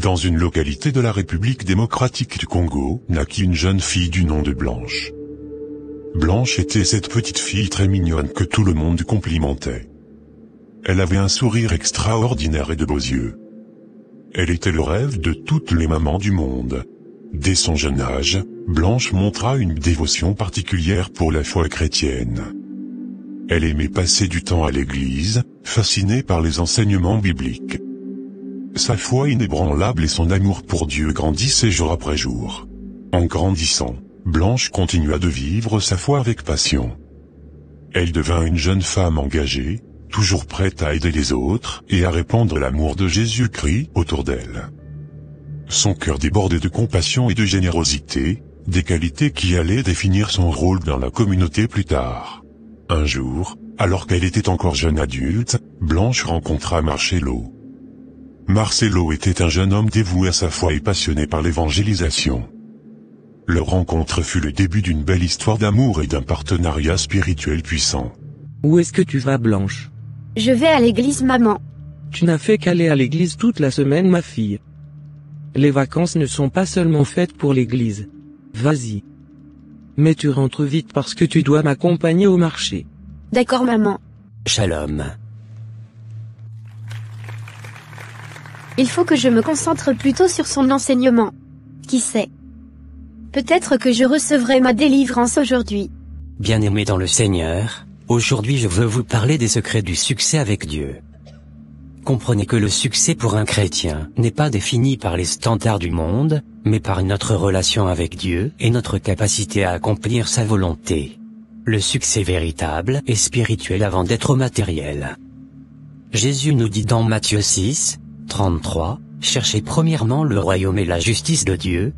Dans une localité de la République démocratique du Congo, naquit une jeune fille du nom de Blanche. Blanche était cette petite fille très mignonne que tout le monde complimentait. Elle avait un sourire extraordinaire et de beaux yeux. Elle était le rêve de toutes les mamans du monde. Dès son jeune âge, Blanche montra une dévotion particulière pour la foi chrétienne. Elle aimait passer du temps à l'église, fascinée par les enseignements bibliques. Sa foi inébranlable et son amour pour Dieu grandissaient jour après jour. En grandissant, Blanche continua de vivre sa foi avec passion. Elle devint une jeune femme engagée, toujours prête à aider les autres et à répandre l'amour de Jésus-Christ autour d'elle. Son cœur débordait de compassion et de générosité, des qualités qui allaient définir son rôle dans la communauté plus tard. Un jour, alors qu'elle était encore jeune adulte, Blanche rencontra Marcello. Marcello était un jeune homme dévoué à sa foi et passionné par l'évangélisation. Leur rencontre fut le début d'une belle histoire d'amour et d'un partenariat spirituel puissant. Où est-ce que tu vas, Blanche? Je vais à l'église, maman. Tu n'as fait qu'aller à l'église toute la semaine, ma fille. Les vacances ne sont pas seulement faites pour l'église. Vas-y. Mais tu rentres vite parce que tu dois m'accompagner au marché. D'accord, maman. Shalom. Il faut que je me concentre plutôt sur son enseignement. Qui sait? Peut-être que je recevrai ma délivrance aujourd'hui. Bien-aimés dans le Seigneur, aujourd'hui je veux vous parler des secrets du succès avec Dieu. Comprenez que le succès pour un chrétien n'est pas défini par les standards du monde, mais par notre relation avec Dieu et notre capacité à accomplir sa volonté. Le succès véritable est spirituel avant d'être matériel. Jésus nous dit dans Matthieu 6, 33, « Cherchez premièrement le royaume et la justice de Dieu,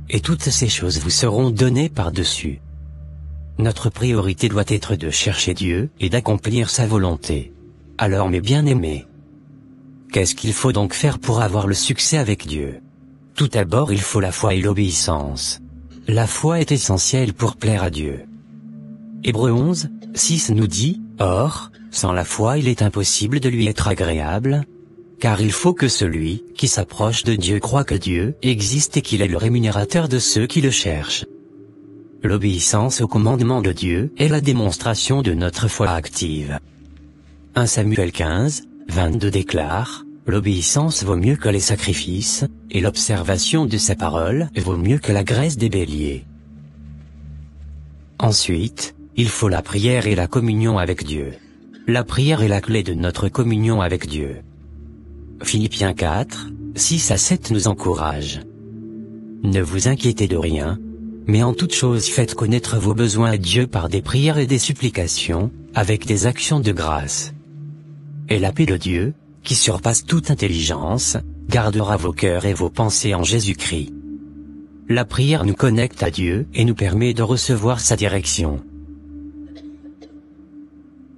et toutes ces choses vous seront données par-dessus. » Notre priorité doit être de chercher Dieu et d'accomplir sa volonté. Alors mes bien-aimés, qu'est-ce qu'il faut donc faire pour avoir le succès avec Dieu? Tout d'abord il faut la foi et l'obéissance. La foi est essentielle pour plaire à Dieu. Hébreux 11, 6 nous dit, « Or, sans la foi il est impossible de lui être agréable, car il faut que celui qui s'approche de Dieu croit que Dieu existe et qu'il est le rémunérateur de ceux qui le cherchent. » L'obéissance au commandement de Dieu est la démonstration de notre foi active. 1 Samuel 15, 22 déclare, « L'obéissance vaut mieux que les sacrifices, et l'observation de sa parole vaut mieux que la graisse des béliers. » Ensuite, il faut la prière et la communion avec Dieu. La prière est la clé de notre communion avec Dieu. Philippiens 4, 6 à 7 nous encourage. Ne vous inquiétez de rien, mais en toute chose faites connaître vos besoins à Dieu par des prières et des supplications, avec des actions de grâce. Et la paix de Dieu, qui surpasse toute intelligence, gardera vos cœurs et vos pensées en Jésus-Christ. La prière nous connecte à Dieu et nous permet de recevoir sa direction.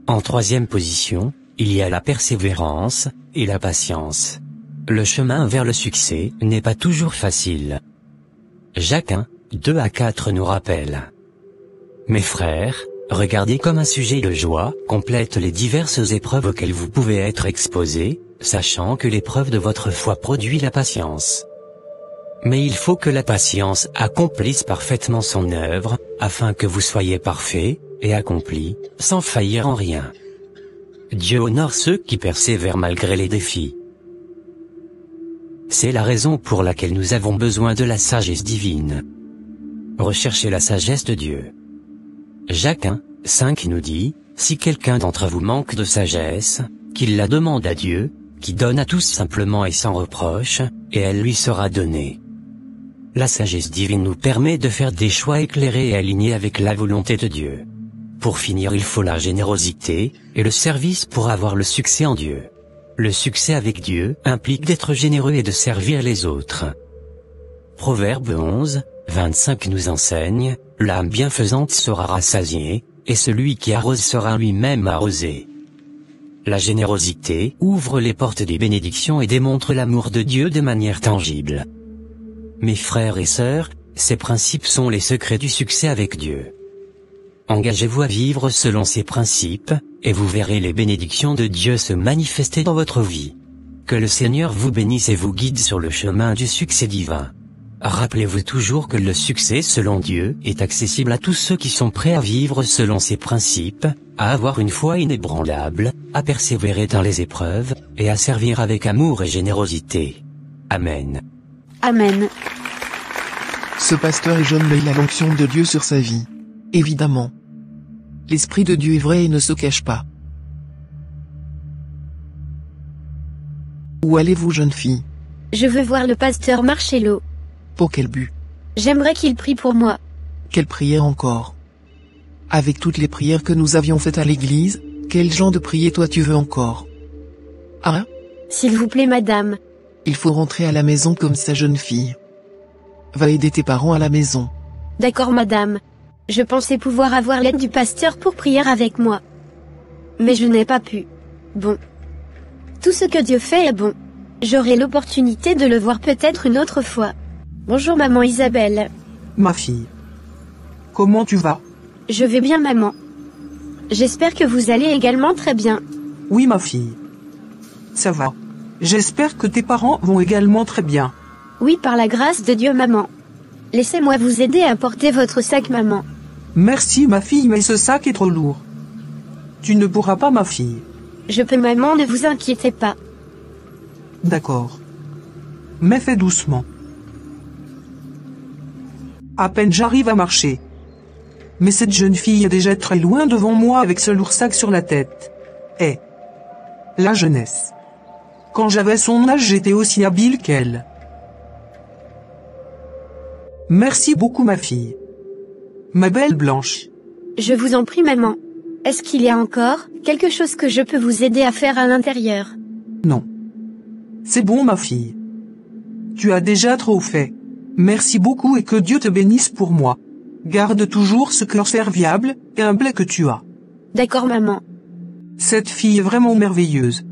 En troisième position, il y a la persévérance et la patience. Le chemin vers le succès n'est pas toujours facile. Jacques 1, 2 à 4 nous rappelle. Mes frères, regardez comme un sujet de joie complète les diverses épreuves auxquelles vous pouvez être exposés, sachant que l'épreuve de votre foi produit la patience. Mais il faut que la patience accomplisse parfaitement son œuvre, afin que vous soyez parfaits et accomplis, sans faillir en rien. Dieu honore ceux qui persévèrent malgré les défis. C'est la raison pour laquelle nous avons besoin de la sagesse divine. Recherchez la sagesse de Dieu. Jacques 1, 5 nous dit, « Si quelqu'un d'entre vous manque de sagesse, qu'il la demande à Dieu, qui donne à tous simplement et sans reproche, et elle lui sera donnée. » La sagesse divine nous permet de faire des choix éclairés et alignés avec la volonté de Dieu. Pour finir, il faut la générosité et le service pour avoir le succès en Dieu. Le succès avec Dieu implique d'être généreux et de servir les autres. Proverbe 11, 25 nous enseigne, « L'âme bienfaisante sera rassasiée, et celui qui arrose sera lui-même arrosé. » La générosité ouvre les portes des bénédictions et démontre l'amour de Dieu de manière tangible. Mes frères et sœurs, ces principes sont les secrets du succès avec Dieu. Engagez-vous à vivre selon ces principes, et vous verrez les bénédictions de Dieu se manifester dans votre vie. Que le Seigneur vous bénisse et vous guide sur le chemin du succès divin. Rappelez-vous toujours que le succès selon Dieu est accessible à tous ceux qui sont prêts à vivre selon ses principes, à avoir une foi inébranlable, à persévérer dans les épreuves, et à servir avec amour et générosité. Amen. Amen. Ce pasteur est jeune mais il a l'onction de Dieu sur sa vie. Évidemment. L'Esprit de Dieu est vrai et ne se cache pas. Où allez-vous, jeune fille? Je veux voir le pasteur Marcello. Pour quel but? J'aimerais qu'il prie pour moi. Quelle prière encore? Avec toutes les prières que nous avions faites à l'église, quel genre de prière toi tu veux encore? Ah? S'il vous plaît, madame. Il faut rentrer à la maison comme sa jeune fille. Va aider tes parents à la maison. D'accord, madame. Je pensais pouvoir avoir l'aide du pasteur pour prier avec moi. Mais je n'ai pas pu. Bon. Tout ce que Dieu fait est bon. J'aurai l'opportunité de le voir peut-être une autre fois. Bonjour maman Isabelle. Ma fille. Comment tu vas? Je vais bien maman. J'espère que vous allez également très bien. Oui ma fille. Ça va. J'espère que tes parents vont également très bien. Oui, par la grâce de Dieu maman. Laissez-moi vous aider à porter votre sac maman. Merci ma fille, mais ce sac est trop lourd. Tu ne pourras pas ma fille. Je peux maman, ne vous inquiétez pas. D'accord. Mais fais doucement. À peine j'arrive à marcher. Mais cette jeune fille est déjà très loin devant moi avec ce lourd sac sur la tête. Eh. La jeunesse. Quand j'avais son âge, j'étais aussi habile qu'elle. Merci beaucoup ma fille. Ma belle Blanche. Je vous en prie maman. Est-ce qu'il y a encore quelque chose que je peux vous aider à faire à l'intérieur? Non. C'est bon ma fille. Tu as déjà trop fait. Merci beaucoup et que Dieu te bénisse pour moi. Garde toujours ce cœur serviable et humble que tu as. D'accord maman. Cette fille est vraiment merveilleuse.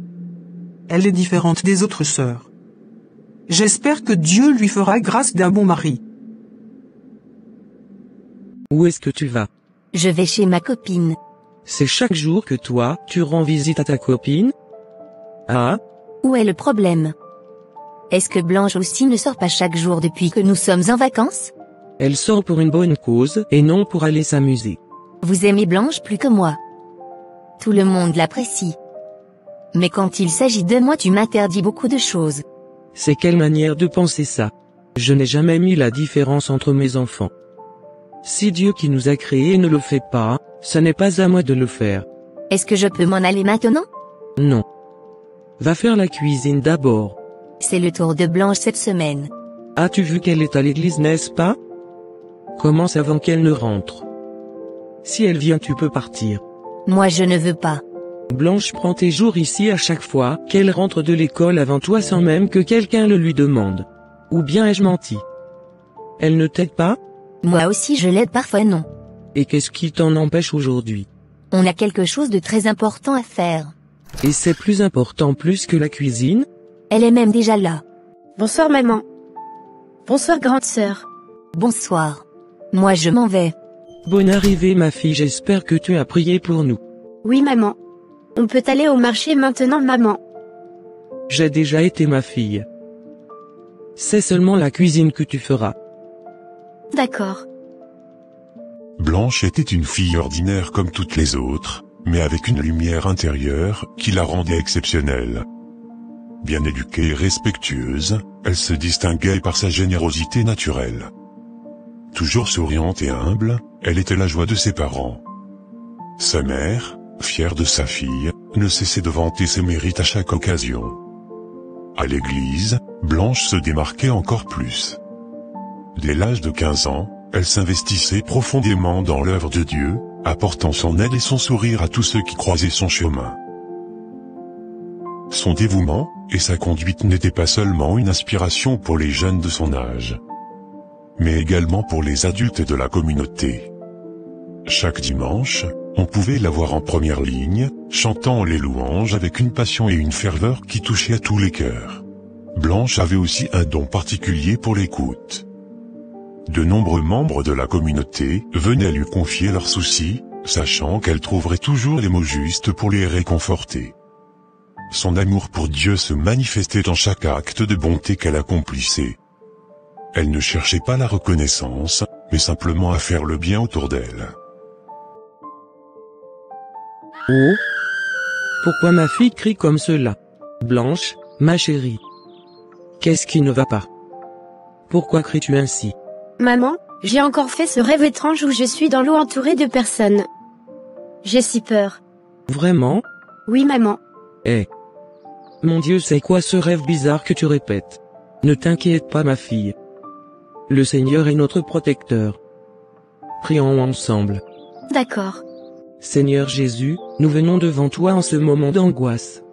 Elle est différente des autres sœurs. J'espère que Dieu lui fera grâce d'un bon mari. Où est-ce que tu vas? Je vais chez ma copine. C'est chaque jour que toi, tu rends visite à ta copine? Ah? Où est le problème? Est-ce que Blanche aussi ne sort pas chaque jour depuis que nous sommes en vacances? Elle sort pour une bonne cause, et non pour aller s'amuser. Vous aimez Blanche plus que moi. Tout le monde l'apprécie. Mais quand il s'agit de moi, tu m'interdis beaucoup de choses. C'est quelle manière de penser ça? Je n'ai jamais mis la différence entre mes enfants. Si Dieu qui nous a créés ne le fait pas, ce n'est pas à moi de le faire. Est-ce que je peux m'en aller maintenant? Non. Va faire la cuisine d'abord. C'est le tour de Blanche cette semaine. As-tu vu qu'elle est à l'église, n'est-ce pas? Commence avant qu'elle ne rentre. Si elle vient, tu peux partir. Moi je ne veux pas. Blanche prend tes jours ici à chaque fois qu'elle rentre de l'école avant toi sans même que quelqu'un le lui demande. Ou bien ai-je menti? Elle ne t'aide pas? Moi aussi je l'aide parfois non. Et qu'est-ce qui t'en empêche aujourd'hui? On a quelque chose de très important à faire. Et c'est plus important plus que la cuisine? Elle est même déjà là. Bonsoir maman. Bonsoir grande sœur. Bonsoir. Moi je m'en vais. Bonne arrivée ma fille, j'espère que tu as prié pour nous. Oui maman. On peut aller au marché maintenant maman. J'ai déjà été ma fille. C'est seulement la cuisine que tu feras. D'accord. Blanche était une fille ordinaire comme toutes les autres, mais avec une lumière intérieure qui la rendait exceptionnelle. Bien éduquée et respectueuse, elle se distinguait par sa générosité naturelle. Toujours souriante et humble, elle était la joie de ses parents. Sa mère, fière de sa fille, ne cessait de vanter ses mérites à chaque occasion. À l'église, Blanche se démarquait encore plus. Dès l'âge de 15 ans, elle s'investissait profondément dans l'œuvre de Dieu, apportant son aide et son sourire à tous ceux qui croisaient son chemin. Son dévouement et sa conduite n'étaient pas seulement une inspiration pour les jeunes de son âge, mais également pour les adultes de la communauté. Chaque dimanche, on pouvait la voir en première ligne, chantant les louanges avec une passion et une ferveur qui touchaient à tous les cœurs. Blanche avait aussi un don particulier pour l'écoute. De nombreux membres de la communauté venaient lui confier leurs soucis, sachant qu'elle trouverait toujours les mots justes pour les réconforter. Son amour pour Dieu se manifestait dans chaque acte de bonté qu'elle accomplissait. Elle ne cherchait pas la reconnaissance, mais simplement à faire le bien autour d'elle. Oh! Pourquoi ma fille crie comme cela? Blanche, ma chérie. Qu'est-ce qui ne va pas? Pourquoi cries-tu ainsi? Maman, j'ai encore fait ce rêve étrange où je suis dans l'eau entourée de personnes. J'ai si peur. Vraiment? Oui maman. Eh. Mon Dieu, c'est quoi ce rêve bizarre que tu répètes? Ne t'inquiète pas ma fille. Le Seigneur est notre protecteur. Prions ensemble. D'accord. Seigneur Jésus, nous venons devant toi en ce moment d'angoisse.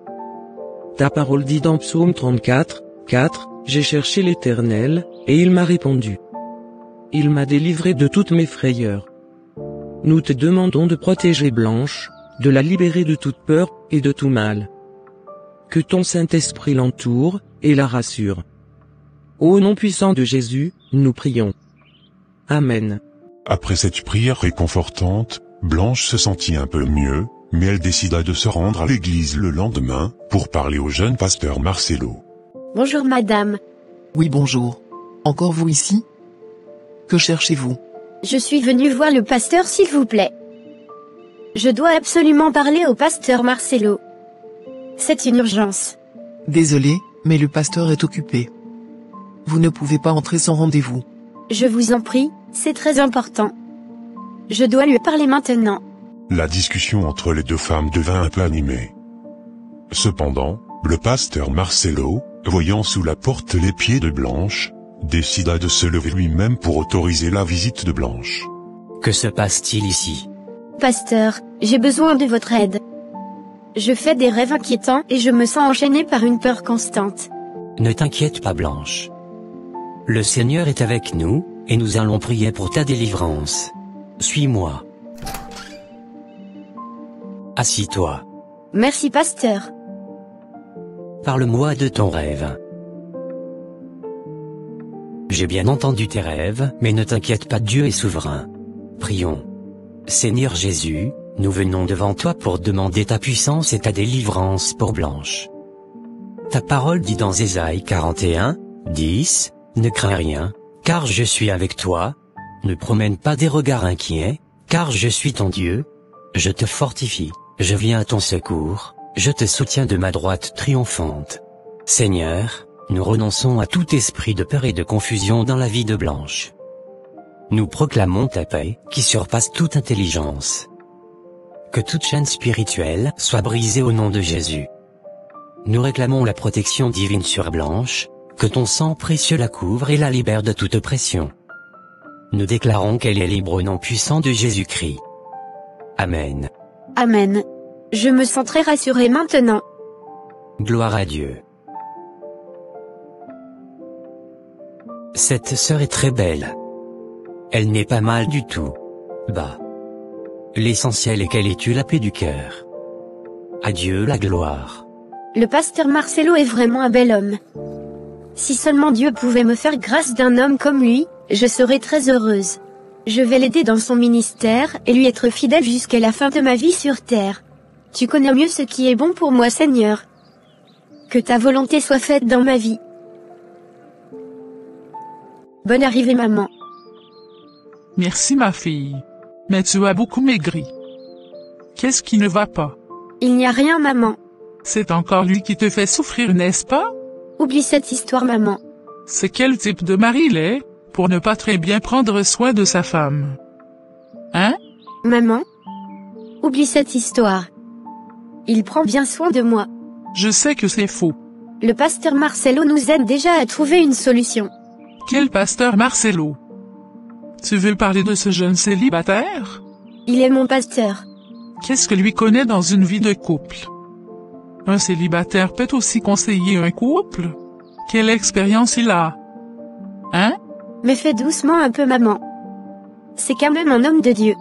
Ta parole dit dans Psaume 34, 4, « J'ai cherché l'Éternel, et il m'a répondu. Il m'a délivré de toutes mes frayeurs. » Nous te demandons de protéger Blanche, de la libérer de toute peur, et de tout mal. Que ton Saint-Esprit l'entoure, et la rassure. Au nom puissant de Jésus, nous prions. Amen. Après cette prière réconfortante, Blanche se sentit un peu mieux, mais elle décida de se rendre à l'église le lendemain, pour parler au jeune pasteur Marcelo. Bonjour madame. Oui bonjour. Encore vous ici? Que cherchez-vous? Je suis venue voir le pasteur s'il vous plaît. Je dois absolument parler au pasteur Marcelo. C'est une urgence. Désolé, mais le pasteur est occupé. Vous ne pouvez pas entrer sans rendez-vous. Je vous en prie, c'est très important. Je dois lui parler maintenant. La discussion entre les deux femmes devint un peu animée. Cependant, le pasteur Marcelo, voyant sous la porte les pieds de Blanche, décida de se lever lui-même pour autoriser la visite de Blanche. Que se passe-t-il ici? Pasteur, j'ai besoin de votre aide. Je fais des rêves inquiétants et je me sens enchaînée par une peur constante. Ne t'inquiète pas Blanche. Le Seigneur est avec nous, et nous allons prier pour ta délivrance. Suis-moi. Assis-toi. Merci pasteur. Parle-moi de ton rêve. J'ai bien entendu tes rêves, mais ne t'inquiète pas, Dieu est souverain. Prions. Seigneur Jésus, nous venons devant toi pour demander ta puissance et ta délivrance pour Blanche. Ta parole dit dans Ésaïe 41, 10, « Ne crains rien, car je suis avec toi. Ne promène pas des regards inquiets, car je suis ton Dieu. Je te fortifie, je viens à ton secours, je te soutiens de ma droite triomphante. » Seigneur, nous renonçons à tout esprit de peur et de confusion dans la vie de Blanche. Nous proclamons ta paix, qui surpasse toute intelligence. Que toute chaîne spirituelle soit brisée au nom de Jésus. Nous réclamons la protection divine sur Blanche, que ton sang précieux la couvre et la libère de toute pression. Nous déclarons qu'elle est libre au nom puissant de Jésus-Christ. Amen. Amen. Je me sens très rassurée maintenant. Gloire à Dieu. Cette sœur est très belle. Elle n'est pas mal du tout. Bah. L'essentiel est qu'elle ait eu la paix du cœur. À Dieu la gloire. Le pasteur Marcelo est vraiment un bel homme. Si seulement Dieu pouvait me faire grâce d'un homme comme lui, je serais très heureuse. Je vais l'aider dans son ministère et lui être fidèle jusqu'à la fin de ma vie sur terre. Tu connais mieux ce qui est bon pour moi, Seigneur. Que ta volonté soit faite dans ma vie. Bonne arrivée, maman. Merci ma fille. Mais tu as beaucoup maigri. Qu'est-ce qui ne va pas? Il n'y a rien, maman. C'est encore lui qui te fait souffrir, n'est-ce pas? Oublie cette histoire, maman. C'est quel type de mari il est, pour ne pas très bien prendre soin de sa femme? Hein? Maman? Oublie cette histoire. Il prend bien soin de moi. Je sais que c'est faux. Le pasteur Marcelo nous aide déjà à trouver une solution. Quel pasteur Marcelo? Tu veux parler de ce jeune célibataire? Il est mon pasteur. Qu'est-ce que lui connaît dans une vie de couple? Un célibataire peut aussi conseiller un couple? Quelle expérience il a? Hein? Mais fais doucement un peu, maman. C'est quand même un homme de Dieu.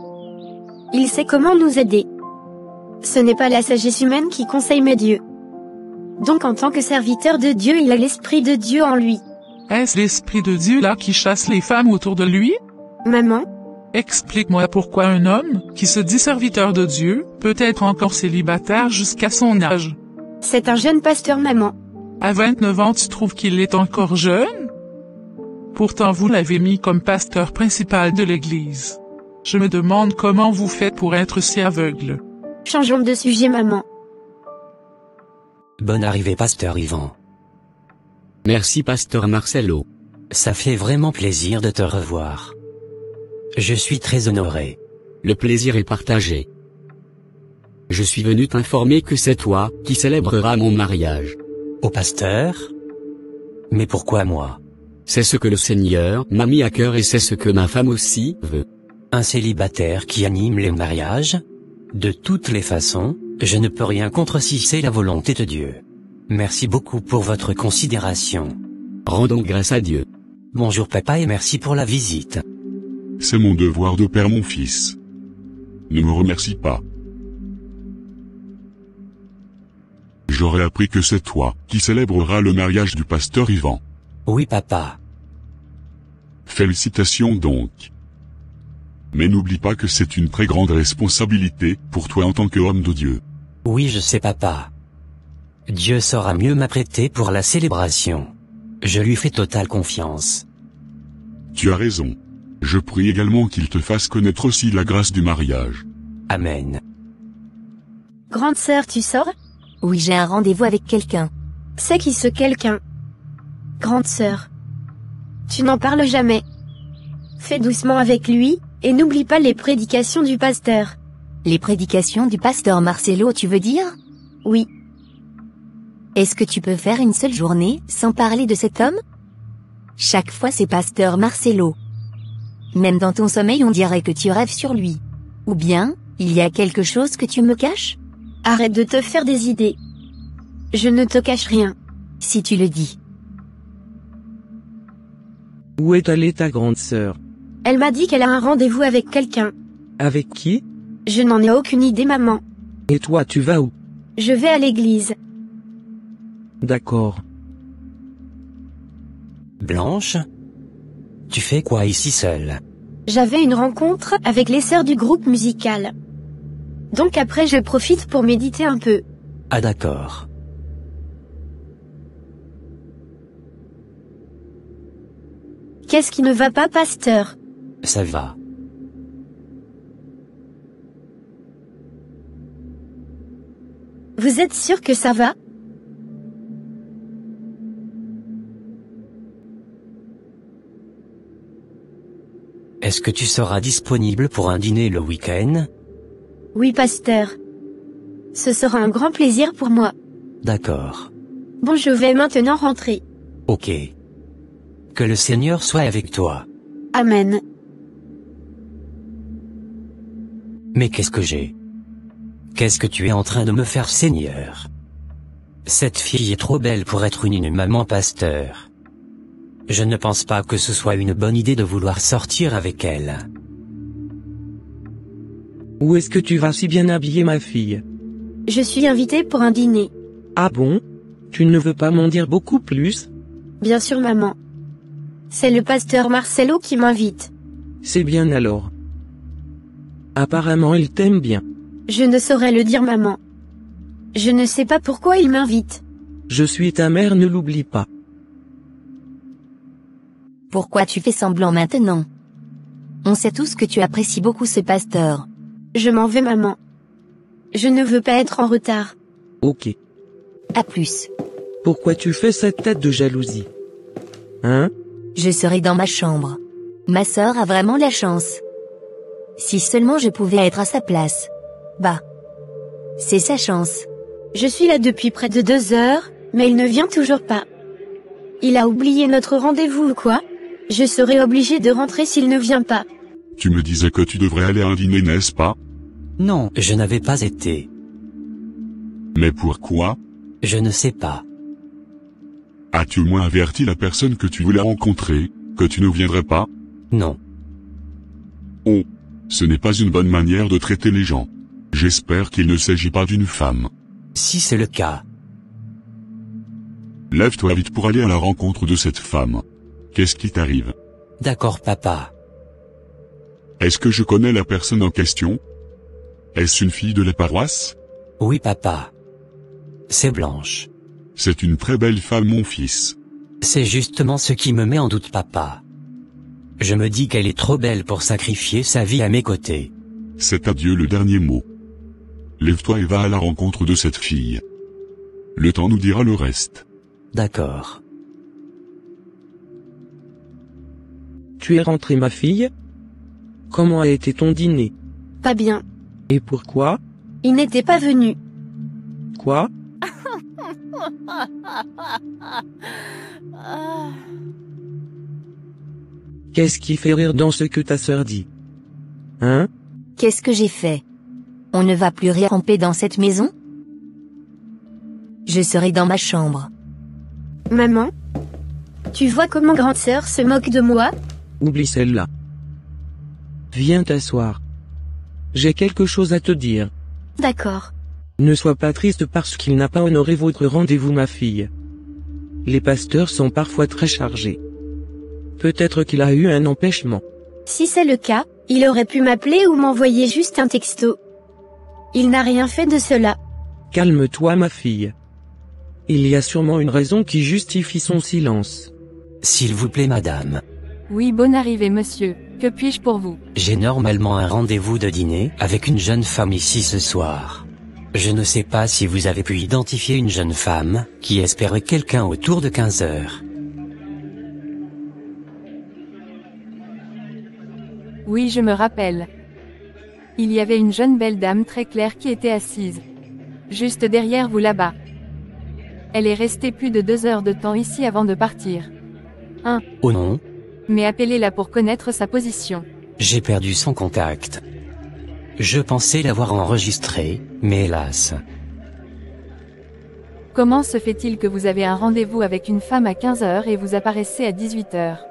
Il sait comment nous aider. Ce n'est pas la sagesse humaine qui conseille mais Dieu. Donc en tant que serviteur de Dieu, il a l'esprit de Dieu en lui. Est-ce l'esprit de Dieu là qui chasse les femmes autour de lui? Maman? Explique-moi pourquoi un homme, qui se dit serviteur de Dieu, peut être encore célibataire jusqu'à son âge. C'est un jeune pasteur, maman. À 29 ans, tu trouves qu'il est encore jeune? Pourtant vous l'avez mis comme pasteur principal de l'église. Je me demande comment vous faites pour être si aveugle. Changeons de sujet, maman. Bonne arrivée pasteur Yvan. Merci pasteur Marcello. Ça fait vraiment plaisir de te revoir. Je suis très honoré. Le plaisir est partagé. Je suis venu t'informer que c'est toi qui célébreras mon mariage. Au pasteur? Mais pourquoi moi? C'est ce que le Seigneur m'a mis à cœur et c'est ce que ma femme aussi veut. Un célibataire qui anime les mariages? De toutes les façons, je ne peux rien contre si c'est la volonté de Dieu. Merci beaucoup pour votre considération. Rendons grâce à Dieu. Bonjour papa et merci pour la visite. C'est mon devoir de père mon fils. Ne me remercie pas. J'aurais appris que c'est toi qui célébreras le mariage du pasteur Yvan. Oui papa. Félicitations donc. Mais n'oublie pas que c'est une très grande responsabilité pour toi en tant qu'homme de Dieu. Oui je sais papa. Dieu saura mieux m'apprêter pour la célébration. Je lui fais totale confiance. Tu as raison. Je prie également qu'il te fasse connaître aussi la grâce du mariage. Amen. Grande sœur, tu sors? Oui, j'ai un rendez-vous avec quelqu'un. C'est qui ce quelqu'un? Grande sœur. Tu n'en parles jamais. Fais doucement avec lui, et n'oublie pas les prédications du pasteur. Les prédications du pasteur Marcello, tu veux dire? Oui. Est-ce que tu peux faire une seule journée, sans parler de cet homme? Chaque fois c'est pasteur Marcello. Même dans ton sommeil on dirait que tu rêves sur lui. Ou bien, il y a quelque chose que tu me caches? Arrête de te faire des idées. Je ne te cache rien. Si tu le dis. Où est allée ta grande sœur? Elle m'a dit qu'elle a un rendez-vous avec quelqu'un. Avec qui? Je n'en ai aucune idée, maman. Et toi tu vas où? Je vais à l'église. D'accord. Blanche? Tu fais quoi ici seule? J'avais une rencontre avec les sœurs du groupe musical. Donc après je profite pour méditer un peu. Ah d'accord. Qu'est-ce qui ne va pas, pasteur? Ça va. Vous êtes sûr que ça va? Est-ce que tu seras disponible pour un dîner le week-end? Oui, pasteur. Ce sera un grand plaisir pour moi. D'accord. Bon, je vais maintenant rentrer. Ok. Que le Seigneur soit avec toi. Amen. Mais qu'est-ce que j'ai? Qu'est-ce que tu es en train de me faire, Seigneur? Cette fille est trop belle pour être une maman pasteur. Je ne pense pas que ce soit une bonne idée de vouloir sortir avec elle. Où est-ce que tu vas si bien habillée, ma fille? Je suis invitée pour un dîner. Ah bon? Tu ne veux pas m'en dire beaucoup plus? Bien sûr, maman. C'est le pasteur Marcello qui m'invite. C'est bien alors. Apparemment il t'aime bien. Je ne saurais le dire, maman. Je ne sais pas pourquoi il m'invite. Je suis ta mère, ne l'oublie pas. Pourquoi tu fais semblant maintenant? On sait tous que tu apprécies beaucoup ce pasteur. Je m'en vais, maman. Je ne veux pas être en retard. Ok. À plus. Pourquoi tu fais cette tête de jalousie? Hein? Je serai dans ma chambre. Ma sœur a vraiment la chance. Si seulement je pouvais être à sa place. Bah. C'est sa chance. Je suis là depuis près de 2 heures, mais il ne vient toujours pas. Il a oublié notre rendez-vous ou quoi? Je serai obligée de rentrer s'il ne vient pas. Tu me disais que tu devrais aller à un dîner, n'est-ce pas? Non, je n'avais pas été. Mais pourquoi? Je ne sais pas. As-tu au moins averti la personne que tu voulais rencontrer, que tu ne viendrais pas? Non. Oh. Ce n'est pas une bonne manière de traiter les gens. J'espère qu'il ne s'agit pas d'une femme. Si c'est le cas. Lève-toi vite pour aller à la rencontre de cette femme. Qu'est-ce qui t'arrive? D'accord papa. Est-ce que je connais la personne en question? Est-ce une fille de la paroisse? Oui papa. C'est Blanche. C'est une très belle femme, mon fils. C'est justement ce qui me met en doute, papa. Je me dis qu'elle est trop belle pour sacrifier sa vie à mes côtés. C'est à Dieu le dernier mot. Lève-toi et va à la rencontre de cette fille. Le temps nous dira le reste. D'accord. Tu es rentrée, ma fille? Comment a été ton dîner? Pas bien. Et pourquoi? Il n'était pas venu. Quoi? Qu'est-ce qui fait rire dans ce que ta sœur dit? Hein? Qu'est-ce que j'ai fait? On ne va plus rire en paix dans cette maison? Je serai dans ma chambre. Maman? Tu vois comment grande sœur se moque de moi? Oublie celle-là. Viens t'asseoir. J'ai quelque chose à te dire. D'accord. Ne sois pas triste parce qu'il n'a pas honoré votre rendez-vous, ma fille. Les pasteurs sont parfois très chargés. Peut-être qu'il a eu un empêchement. Si c'est le cas, il aurait pu m'appeler ou m'envoyer juste un texto. Il n'a rien fait de cela. Calme-toi, ma fille. Il y a sûrement une raison qui justifie son silence. S'il vous plaît, madame. Oui, bonne arrivée, monsieur. Que puis-je pour vous? J'ai normalement un rendez-vous de dîner avec une jeune femme ici ce soir. Je ne sais pas si vous avez pu identifier une jeune femme qui espérait quelqu'un autour de 15 heures. Oui, je me rappelle. Il y avait une jeune belle dame très claire qui était assise. Juste derrière vous là-bas. Elle est restée plus de 2 heures de temps ici avant de partir. Oh non, Mais appelez-la pour connaître sa position. j'ai perdu son contact. Je pensais l'avoir enregistré, mais hélas. Comment se fait-il que vous avez un rendez-vous avec une femme à 15 heures et vous apparaissez à 18 heures?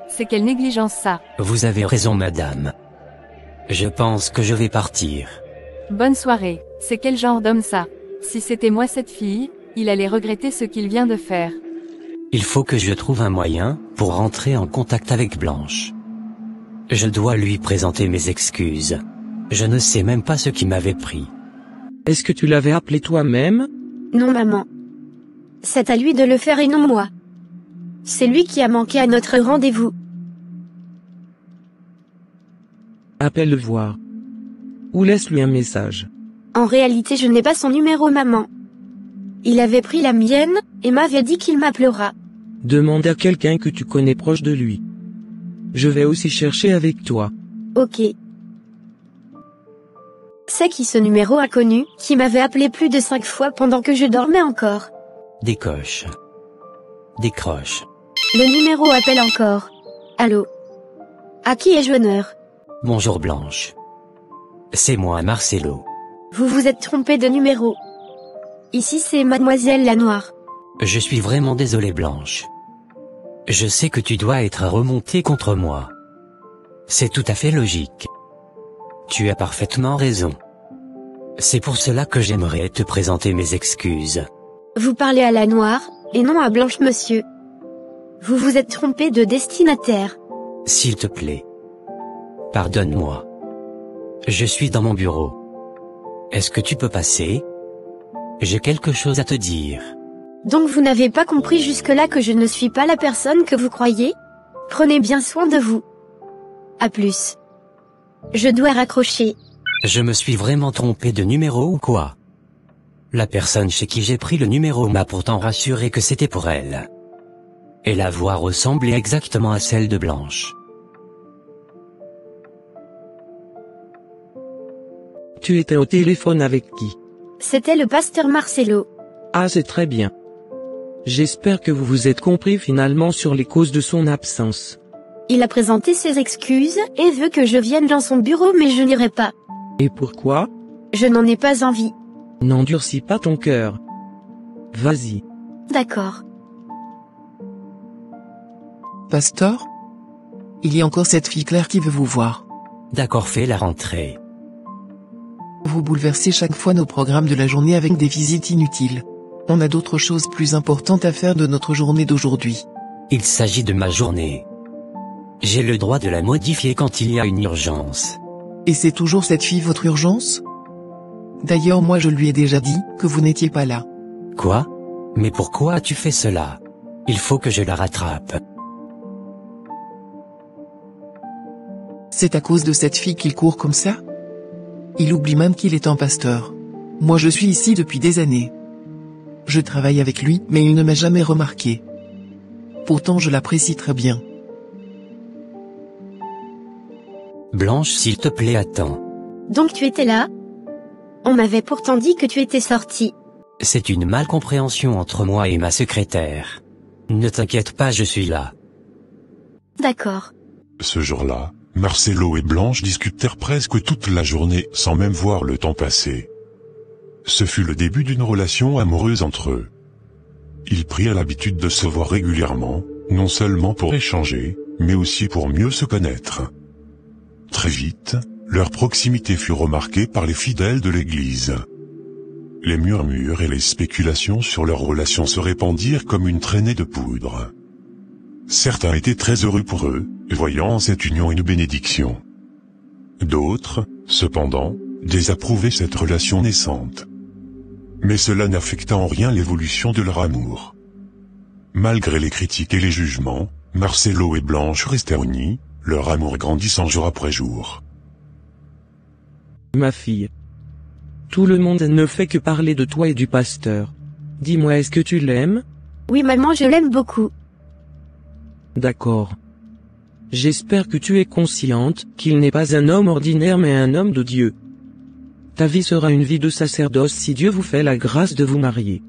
C'est quelle négligence ça? Vous avez raison, madame. Je pense que je vais partir. Bonne soirée. C'est quel genre d'homme ça? Si c'était moi cette fille, il allait regretter ce qu'il vient de faire. Il faut que je trouve un moyen pour rentrer en contact avec Blanche. Je dois lui présenter mes excuses. Je ne sais même pas ce qui m'avait pris. Est-ce que tu l'avais appelé toi-même? Non, maman. C'est à lui de le faire et non moi. C'est lui qui a manqué à notre rendez-vous. Appelle-le voir. Ou laisse-lui un message. En réalité, je n'ai pas son numéro, maman. Il avait pris la mienne, et m'avait dit qu'il m'appellera. Demande à quelqu'un que tu connais proche de lui. Je vais aussi chercher avec toi. Ok. C'est qui ce numéro inconnu, qui m'avait appelé plus de 5 fois pendant que je dormais encore? Décoche. Décroche. Le numéro appelle encore. Allô? À qui ai-je l'honneur? Bonjour Blanche. C'est moi, Marcelo. Vous vous êtes trompé de numéro. Ici c'est Mademoiselle Lanoire. Je suis vraiment désolé, Blanche. Je sais que tu dois être remontée contre moi. C'est tout à fait logique. Tu as parfaitement raison. C'est pour cela que j'aimerais te présenter mes excuses. Vous parlez à Lanoire, et non à Blanche, monsieur. Vous vous êtes trompé de destinataire. S'il te plaît. Pardonne-moi. Je suis dans mon bureau. Est-ce que tu peux passer? J'ai quelque chose à te dire. Donc vous n'avez pas compris jusque-là que je ne suis pas la personne que vous croyez? Prenez bien soin de vous. À plus. Je dois raccrocher. Je me suis vraiment trompé de numéro ou quoi? La personne chez qui j'ai pris le numéro m'a pourtant rassuré que c'était pour elle. Et la voix ressemblait exactement à celle de Blanche. Tu étais au téléphone avec qui? C'était le pasteur Marcelo. Ah, c'est très bien. J'espère que vous vous êtes compris finalement sur les causes de son absence. Il a présenté ses excuses et veut que je vienne dans son bureau, mais je n'irai pas. Et pourquoi? Je n'en ai pas envie. N'endurcis pas ton cœur. Vas-y. D'accord. Pasteur? Il y a encore cette fille Claire qui veut vous voir. D'accord, fais la rentrée. Vous bouleversez chaque fois nos programmes de la journée avec des visites inutiles. On a d'autres choses plus importantes à faire de notre journée d'aujourd'hui. Il s'agit de ma journée. J'ai le droit de la modifier quand il y a une urgence. Et c'est toujours cette fille votre urgence? D'ailleurs moi je lui ai déjà dit que vous n'étiez pas là. Quoi? Mais pourquoi as-tu fait cela? Il faut que je la rattrape. C'est à cause de cette fille qu'il court comme ça? Il oublie même qu'il est un pasteur. Moi je suis ici depuis des années. Je travaille avec lui, mais il ne m'a jamais remarqué. Pourtant je l'apprécie très bien. Blanche, s'il te plaît, attends. Donc tu étais là? On m'avait pourtant dit que tu étais sortie. C'est une malcompréhension entre moi et ma secrétaire. Ne t'inquiète pas, je suis là. D'accord. Ce jour-là, Marcelo et Blanche discutèrent presque toute la journée sans même voir le temps passer. Ce fut le début d'une relation amoureuse entre eux. Ils prirent l'habitude de se voir régulièrement, non seulement pour échanger, mais aussi pour mieux se connaître. Très vite, leur proximité fut remarquée par les fidèles de l'église. Les murmures et les spéculations sur leur relation se répandirent comme une traînée de poudre. Certains étaient très heureux pour eux, voyant en cette union une bénédiction. D'autres, cependant, désapprouvaient cette relation naissante. Mais cela n'affecta en rien l'évolution de leur amour. Malgré les critiques et les jugements, Marcelo et Blanche restèrent unis, leur amour grandissant jour après jour. Ma fille. Tout le monde ne fait que parler de toi et du pasteur. Dis-moi, est-ce que tu l'aimes? Oui maman, je l'aime beaucoup. D'accord. J'espère que tu es consciente qu'il n'est pas un homme ordinaire mais un homme de Dieu. Ta vie sera une vie de sacerdoce si Dieu vous fait la grâce de vous marier.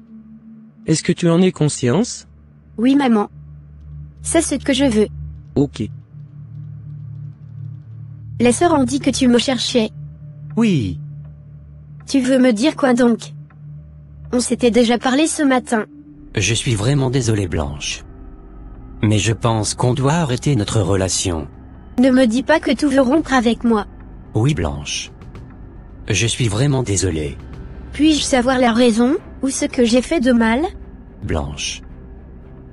Est-ce que tu en es conscience? Oui maman. C'est ce que je veux. Ok. Les sœurs ont dit que tu me cherchais. Oui. Tu veux me dire quoi donc? On s'était déjà parlé ce matin. Je suis vraiment désolé, Blanche. Mais je pense qu'on doit arrêter notre relation. Ne me dis pas que tu veux rompre avec moi. Oui, Blanche. Je suis vraiment désolé. Puis-je savoir la raison, ou ce que j'ai fait de mal? Blanche.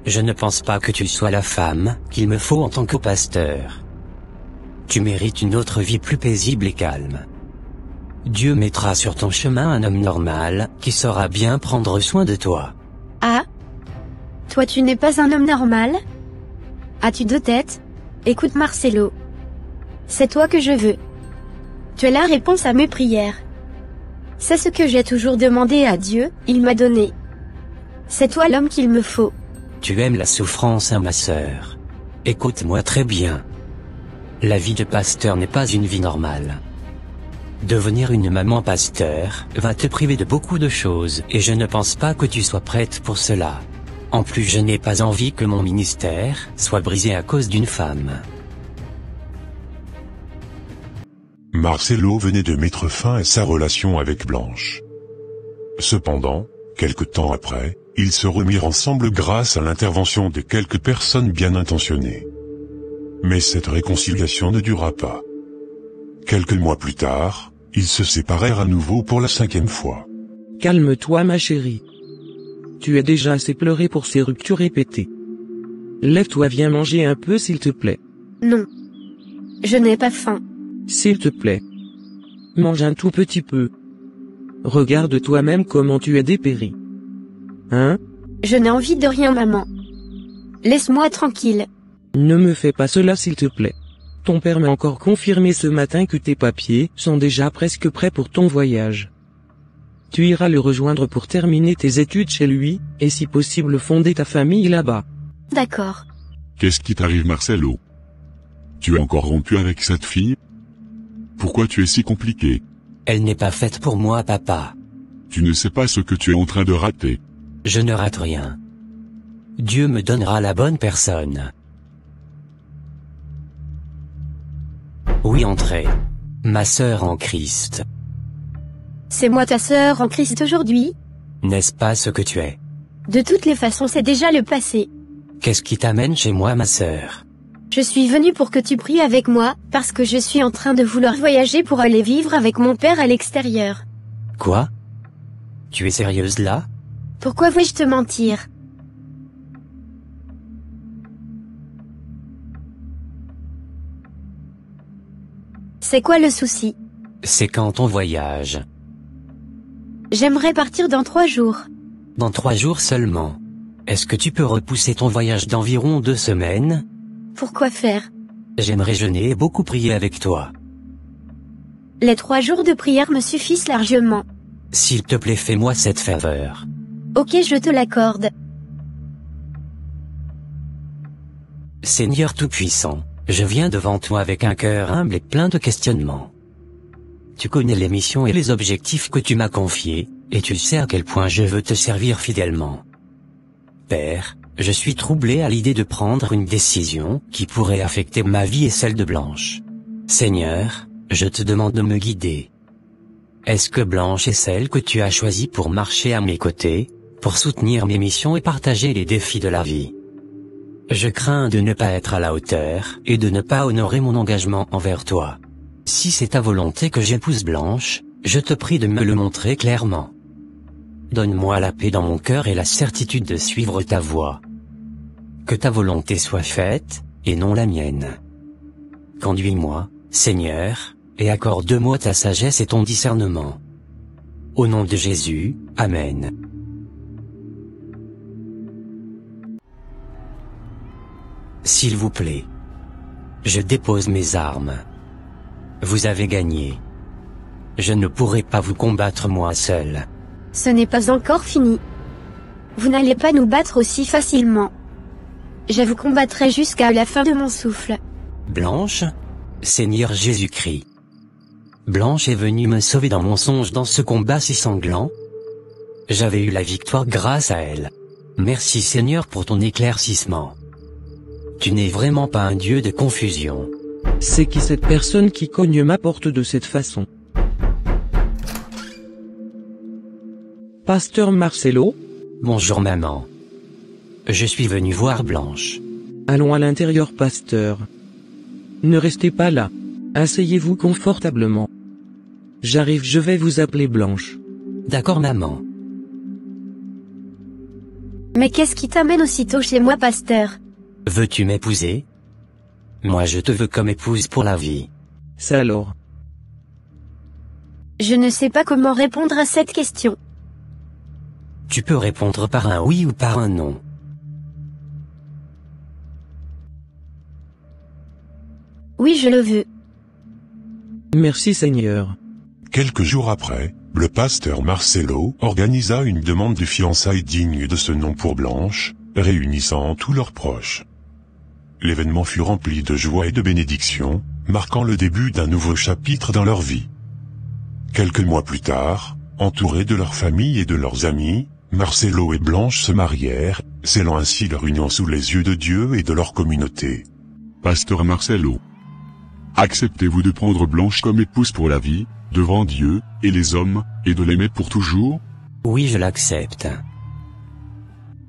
Je ne pense pas que tu sois la femme qu'il me faut en tant que pasteur. Tu mérites une autre vie plus paisible et calme. Dieu mettra sur ton chemin un homme normal, qui saura bien prendre soin de toi. Ah? Toi tu n'es pas un homme normal? As-tu deux têtes? Écoute Marcelo. C'est toi que je veux. Tu es la réponse à mes prières. C'est ce que j'ai toujours demandé à Dieu, il m'a donné. C'est toi l'homme qu'il me faut. Tu aimes la souffrance, hein, ma sœur. Écoute-moi très bien. La vie de pasteur n'est pas une vie normale. Devenir une maman pasteur va te priver de beaucoup de choses et je ne pense pas que tu sois prête pour cela. En plus, je n'ai pas envie que mon ministère soit brisé à cause d'une femme. Marcelo venait de mettre fin à sa relation avec Blanche. Cependant, quelque temps après, ils se remirent ensemble grâce à l'intervention de quelques personnes bien intentionnées. Mais cette réconciliation ne dura pas. Quelques mois plus tard, ils se séparèrent à nouveau pour la 5e fois. Calme-toi ma chérie. Tu as déjà assez pleuré pour ces ruptures répétées. Lève-toi, viens manger un peu s'il te plaît. Non. Je n'ai pas faim. S'il te plaît. Mange un tout petit peu. Regarde toi-même comment tu es dépéri. Hein? Je n'ai envie de rien maman. Laisse-moi tranquille. Ne me fais pas cela s'il te plaît. Ton père m'a encore confirmé ce matin que tes papiers sont déjà presque prêts pour ton voyage. Tu iras le rejoindre pour terminer tes études chez lui, et si possible fonder ta famille là-bas. D'accord. Qu'est-ce qui t'arrive, Marcelo? Tu es encore rompu avec cette fille? Pourquoi tu es si compliqué? Elle n'est pas faite pour moi, papa. Tu ne sais pas ce que tu es en train de rater. Je ne rate rien. Dieu me donnera la bonne personne. Oui, entrez. Ma sœur en Christ. C'est moi ta sœur en Christ aujourd'hui? N'est-ce pas ce que tu es? De toutes les façons, c'est déjà le passé. Qu'est-ce qui t'amène chez moi, ma sœur? Je suis venue pour que tu pries avec moi, parce que je suis en train de vouloir voyager pour aller vivre avec mon père à l'extérieur. Quoi? Tu es sérieuse là? Pourquoi vais-je te mentir? C'est quoi le souci? C'est quand on voyage. J'aimerais partir dans 3 jours. Dans 3 jours seulement. Est-ce que tu peux repousser ton voyage d'environ 2 semaines? Pourquoi faire? J'aimerais jeûner et beaucoup prier avec toi. Les 3 jours de prière me suffisent largement. S'il te plaît, fais-moi cette faveur. Ok, je te l'accorde. Seigneur Tout-Puissant, je viens devant toi avec un cœur humble et plein de questionnements. Tu connais les missions et les objectifs que tu m'as confiés, et tu sais à quel point je veux te servir fidèlement. Père, je suis troublé à l'idée de prendre une décision qui pourrait affecter ma vie et celle de Blanche. Seigneur, je te demande de me guider. Est-ce que Blanche est celle que tu as choisie pour marcher à mes côtés, pour soutenir mes missions et partager les défis de la vie? Je crains de ne pas être à la hauteur et de ne pas honorer mon engagement envers toi. Si c'est ta volonté que j'épouse Blanche, je te prie de me le montrer clairement. Donne-moi la paix dans mon cœur et la certitude de suivre ta voie. Que ta volonté soit faite, et non la mienne. Conduis-moi, Seigneur, et accorde-moi ta sagesse et ton discernement. Au nom de Jésus, Amen. S'il vous plaît. Je dépose mes armes. Vous avez gagné. Je ne pourrai pas vous combattre moi seul. Ce n'est pas encore fini. Vous n'allez pas nous battre aussi facilement. Je vous combattrai jusqu'à la fin de mon souffle. Blanche? Seigneur Jésus-Christ. Blanche est venue me sauver dans mon songe dans ce combat si sanglant. J'avais eu la victoire grâce à elle. Merci Seigneur pour ton éclaircissement. Tu n'es vraiment pas un Dieu de confusion. C'est qui cette personne qui cogne ma porte de cette façon? Pasteur Marcelo? Bonjour maman. Je suis venu voir Blanche. Allons à l'intérieur, pasteur. Ne restez pas là. Asseyez-vous confortablement. J'arrive, je vais vous appeler Blanche. D'accord maman. Mais qu'est-ce qui t'amène aussitôt chez moi, pasteur? Veux-tu m'épouser? Moi je te veux comme épouse pour la vie. Ça alors? Je ne sais pas comment répondre à cette question. Tu peux répondre par un oui ou par un non. Oui, je le veux. Merci Seigneur. Quelques jours après, le pasteur Marcelo organisa une demande de fiançailles digne de ce nom pour Blanche, réunissant tous leurs proches. L'événement fut rempli de joie et de bénédiction, marquant le début d'un nouveau chapitre dans leur vie. Quelques mois plus tard, entourés de leur famille et de leurs amis, Marcelo et Blanche se marièrent, scellant ainsi leur union sous les yeux de Dieu et de leur communauté. Pasteur Marcelo. Acceptez-vous de prendre Blanche comme épouse pour la vie, devant Dieu et les hommes, et de l'aimer pour toujours? Oui, je l'accepte.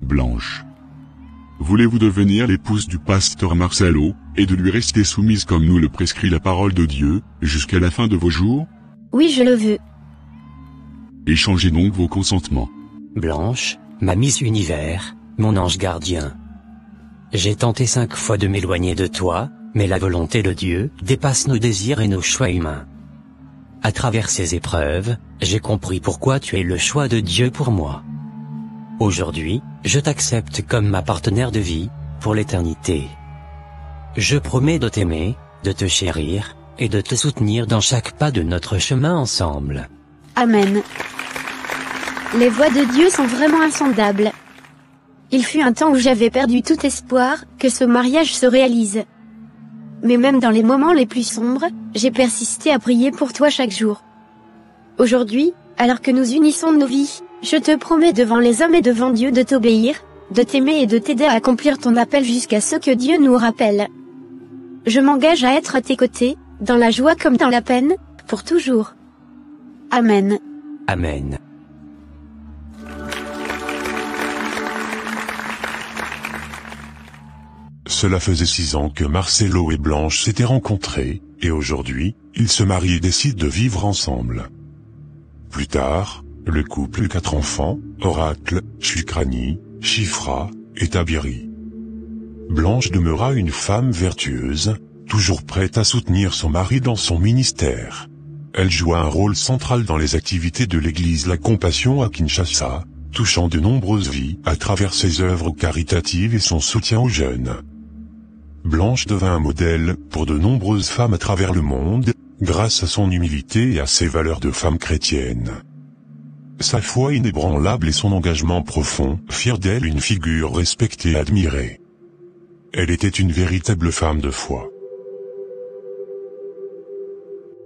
Blanche. Voulez-vous devenir l'épouse du pasteur Marcelo, et de lui rester soumise comme nous le prescrit la parole de Dieu, jusqu'à la fin de vos jours? Oui, je le veux. Échangez donc vos consentements. Blanche, ma Miss Univers, mon ange gardien. J'ai tenté 5 fois de m'éloigner de toi, mais la volonté de Dieu dépasse nos désirs et nos choix humains. À travers ces épreuves, j'ai compris pourquoi tu es le choix de Dieu pour moi. Aujourd'hui, je t'accepte comme ma partenaire de vie, pour l'éternité. Je promets de t'aimer, de te chérir, et de te soutenir dans chaque pas de notre chemin ensemble. Amen. Les voies de Dieu sont vraiment insondables. Il fut un temps où j'avais perdu tout espoir que ce mariage se réalise. Mais même dans les moments les plus sombres, j'ai persisté à prier pour toi chaque jour. Aujourd'hui, alors que nous unissons nos vies, je te promets devant les hommes et devant Dieu de t'obéir, de t'aimer et de t'aider à accomplir ton appel jusqu'à ce que Dieu nous rappelle. Je m'engage à être à tes côtés, dans la joie comme dans la peine, pour toujours. Amen. Amen. Cela faisait 6 ans que Marcelo et Blanche s'étaient rencontrés, et aujourd'hui, ils se marient et décident de vivre ensemble. Plus tard, le couple eut 4 enfants, Oracle, Chukrani, Shifra et Tabiri. Blanche demeura une femme vertueuse, toujours prête à soutenir son mari dans son ministère. Elle joua un rôle central dans les activités de l'église La Compassion à Kinshasa, touchant de nombreuses vies à travers ses œuvres caritatives et son soutien aux jeunes. Blanche devint un modèle pour de nombreuses femmes à travers le monde, grâce à son humilité et à ses valeurs de femme chrétienne. Sa foi inébranlable et son engagement profond firent d'elle une figure respectée et admirée. Elle était une véritable femme de foi.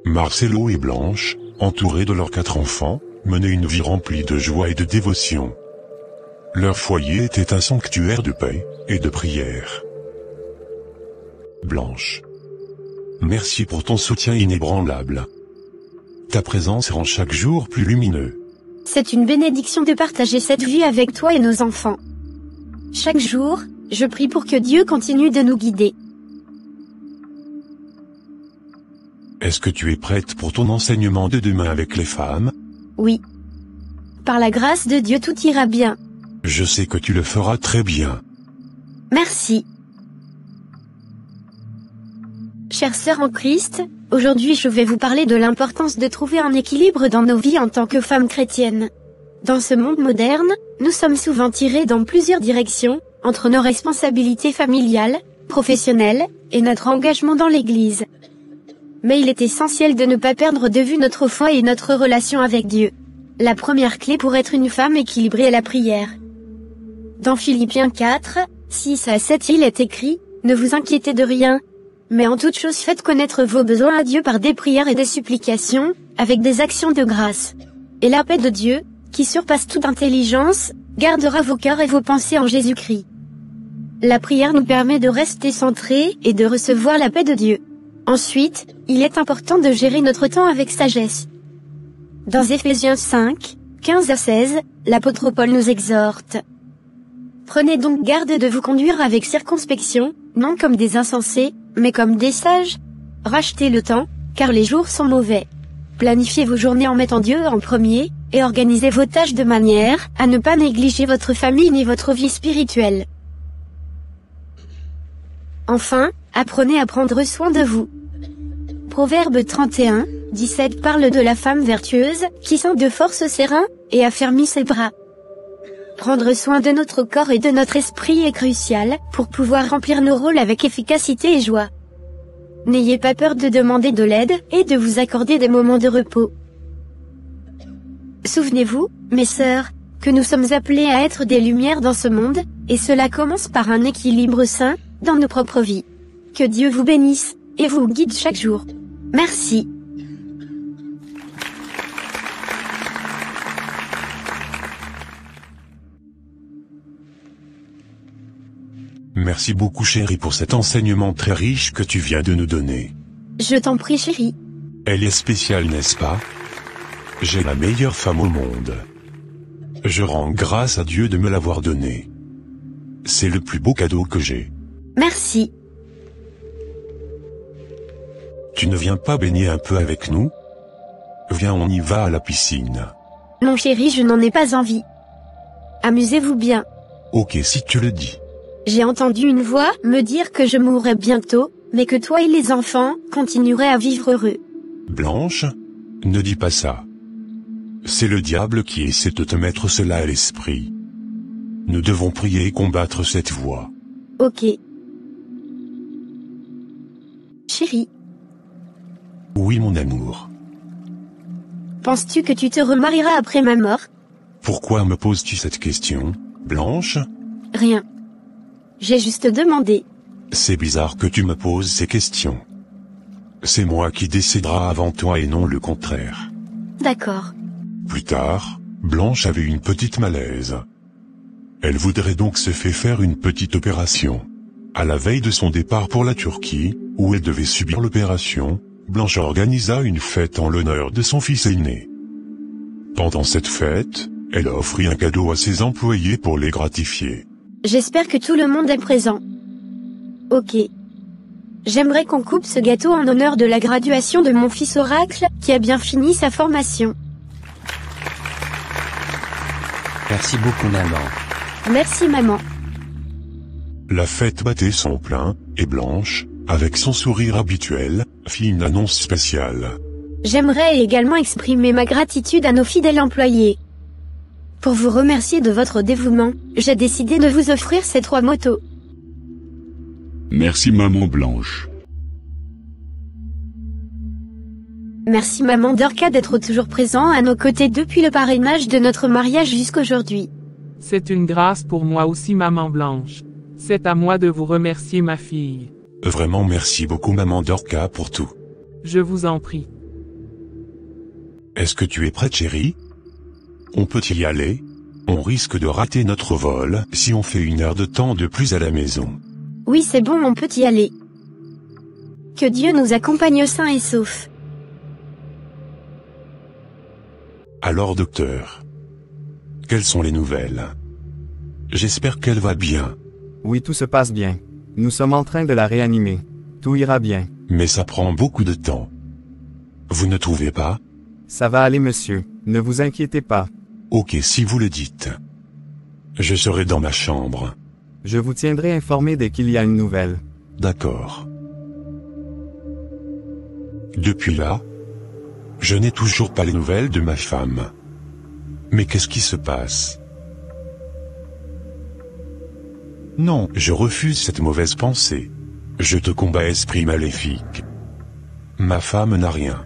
Marcelo et Blanche, entourés de leurs 4 enfants, menaient une vie remplie de joie et de dévotion. Leur foyer était un sanctuaire de paix et de prière. Blanche. Merci pour ton soutien inébranlable. Ta présence rend chaque jour plus lumineux. C'est une bénédiction de partager cette vie avec toi et nos enfants. Chaque jour, je prie pour que Dieu continue de nous guider. Est-ce que tu es prête pour ton enseignement de demain avec les femmes? Oui. Par la grâce de Dieu, tout ira bien. Je sais que tu le feras très bien. Merci. Chères sœurs en Christ, aujourd'hui je vais vous parler de l'importance de trouver un équilibre dans nos vies en tant que femmes chrétiennes. Dans ce monde moderne, nous sommes souvent tirés dans plusieurs directions, entre nos responsabilités familiales, professionnelles, et notre engagement dans l'Église. Mais il est essentiel de ne pas perdre de vue notre foi et notre relation avec Dieu. La première clé pour être une femme équilibrée est la prière. Dans Philippiens 4, 6 à 7 il est écrit, « Ne vous inquiétez de rien, mais en toute chose faites connaître vos besoins à Dieu par des prières et des supplications, avec des actions de grâce. Et la paix de Dieu, qui surpasse toute intelligence, gardera vos cœurs et vos pensées en Jésus-Christ. » La prière nous permet de rester centrés et de recevoir la paix de Dieu. Ensuite, il est important de gérer notre temps avec sagesse. Dans Éphésiens 5, 15 à 16, l'apôtre Paul nous exhorte. Prenez donc garde de vous conduire avec circonspection, non comme des insensés, mais comme des sages. Rachetez le temps, car les jours sont mauvais. Planifiez vos journées en mettant Dieu en premier, et organisez vos tâches de manière à ne pas négliger votre famille ni votre vie spirituelle. Enfin, apprenez à prendre soin de vous. Proverbe 31, 17 parle de la femme vertueuse, qui sent de force ses reins, et affermit ses bras. Prendre soin de notre corps et de notre esprit est crucial, pour pouvoir remplir nos rôles avec efficacité et joie. N'ayez pas peur de demander de l'aide, et de vous accorder des moments de repos. Souvenez-vous, mes sœurs, que nous sommes appelés à être des lumières dans ce monde, et cela commence par un équilibre sain, dans nos propres vies. Que Dieu vous bénisse, et vous guide chaque jour. Merci. Merci beaucoup chérie pour cet enseignement très riche que tu viens de nous donner. Je t'en prie chérie. Elle est spéciale, n'est-ce pas? J'ai la meilleure femme au monde. Je rends grâce à Dieu de me l'avoir donnée. C'est le plus beau cadeau que j'ai. Merci. Tu ne viens pas baigner un peu avec nous? Viens, on y va à la piscine. Non chérie, je n'en ai pas envie. Amusez-vous bien. Ok si tu le dis. J'ai entendu une voix me dire que je mourrais bientôt, mais que toi et les enfants continueraient à vivre heureux. Blanche, ne dis pas ça. C'est le diable qui essaie de te mettre cela à l'esprit. Nous devons prier et combattre cette voix. Ok. Chérie. Oui mon amour. Penses-tu que tu te remarieras après ma mort? Pourquoi me poses-tu cette question, Blanche? Rien. J'ai juste demandé. C'est bizarre que tu me poses ces questions. C'est moi qui décédera avant toi et non le contraire. D'accord. Plus tard, Blanche avait une petite malaise. Elle voudrait donc se faire une petite opération. À la veille de son départ pour la Turquie, où elle devait subir l'opération, Blanche organisa une fête en l'honneur de son fils aîné. Pendant cette fête, elle offrit un cadeau à ses employés pour les gratifier. J'espère que tout le monde est présent. Ok. J'aimerais qu'on coupe ce gâteau en honneur de la graduation de mon fils Oracle, qui a bien fini sa formation. Merci beaucoup maman. Merci maman. La fête battait son plein, et Blanche, avec son sourire habituel, fit une annonce spéciale. J'aimerais également exprimer ma gratitude à nos fidèles employés. Pour vous remercier de votre dévouement, j'ai décidé de vous offrir ces 3 motos. Merci maman Blanche. Merci maman Dorca d'être toujours présent à nos côtés depuis le parrainage de notre mariage jusqu'aujourd'hui. C'est une grâce pour moi aussi maman Blanche. C'est à moi de vous remercier ma fille. Vraiment merci beaucoup maman Dorca pour tout. Je vous en prie. Est-ce que tu es prête chérie? On peut y aller? On risque de rater notre vol si on fait 1 heure de temps de plus à la maison. Oui c'est bon on peut y aller. Que Dieu nous accompagne sains et saufs. Alors docteur, quelles sont les nouvelles? J'espère qu'elle va bien. Oui, tout se passe bien. Nous sommes en train de la réanimer. Tout ira bien. Mais ça prend beaucoup de temps. Vous ne trouvez pas? Ça va aller monsieur, ne vous inquiétez pas. Ok si vous le dites. Je serai dans ma chambre. Je vous tiendrai informé dès qu'il y a une nouvelle. D'accord. Depuis là, je n'ai toujours pas les nouvelles de ma femme. Mais qu'est-ce qui se passe? Non, je refuse cette mauvaise pensée. Je te combats esprit maléfique. Ma femme n'a rien.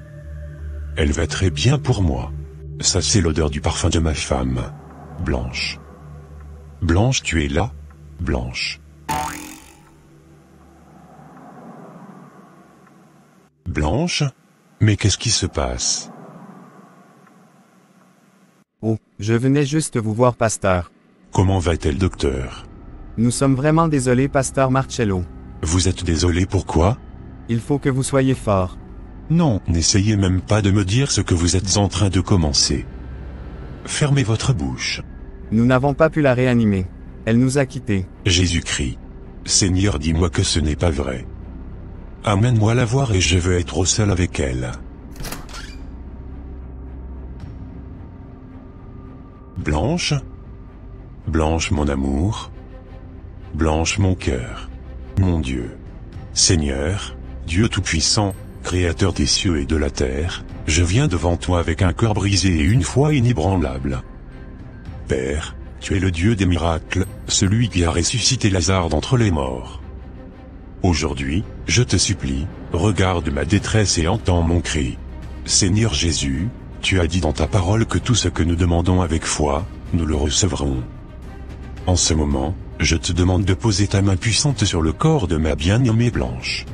Elle va très bien pour moi. Ça c'est l'odeur du parfum de ma femme. Blanche. Blanche, tu es là? Blanche. Blanche? Mais qu'est-ce qui se passe? Oh, je venais juste vous voir pasteur. Comment va-t-elle docteur? Nous sommes vraiment désolés pasteur Marcello. Vous êtes désolé pourquoi? Il faut que vous soyez fort. Non, n'essayez même pas de me dire ce que vous êtes en train de commencer. Fermez votre bouche. Nous n'avons pas pu la réanimer. Elle nous a quittés. Jésus-Christ. Seigneur, dis-moi que ce n'est pas vrai. Amène-moi la voir et je veux être au seul avec elle. Blanche? Blanche mon amour? Blanche mon cœur? Mon Dieu. Seigneur, Dieu Tout-Puissant, Créateur des cieux et de la terre, je viens devant toi avec un cœur brisé et une foi inébranlable. Père, tu es le Dieu des miracles, celui qui a ressuscité Lazare d'entre les morts. Aujourd'hui, je te supplie, regarde ma détresse et entends mon cri. Seigneur Jésus, tu as dit dans ta parole que tout ce que nous demandons avec foi, nous le recevrons. En ce moment, je te demande de poser ta main puissante sur le corps de ma bien-aimée Blanche.